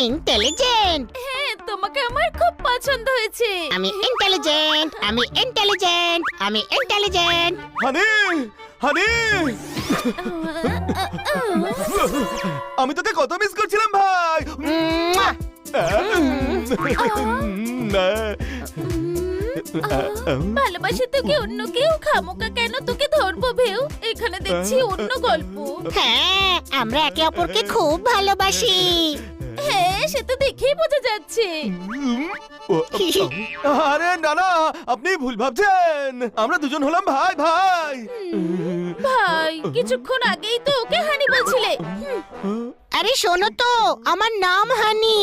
Intelligent. হ্যাঁ, তোমাকে আমার খুব পছন্দ হয়েছে। আমি ইন্টেলিজেন্ট, আমি ইন্টেলিজেন্ট, আমি ইন্টেলিজেন্ট। হানি হানি আমি তোকে কত মিস করছিলাম ভাই। ভালোবাসি তোকে অন্য কেউ, খামোকা কেন তোকে ধরবো ভেউ? এখানে দেখছি অন্য গল্প। হ্যাঁ, আমরা একে অপরকে খুব ভালোবাসি। হ্যাঁ, সে তো দেখেই বোঝা যাচ্ছে। আরে না না, আপনি ভুল ভাবছেন। আমরা দুজন হলাম ভাই ভাই। ভাই, কিছুক্ষণ আগেই তো ওকে হানি বলছিলে। আরে শোনো তো, আমার নাম হানি।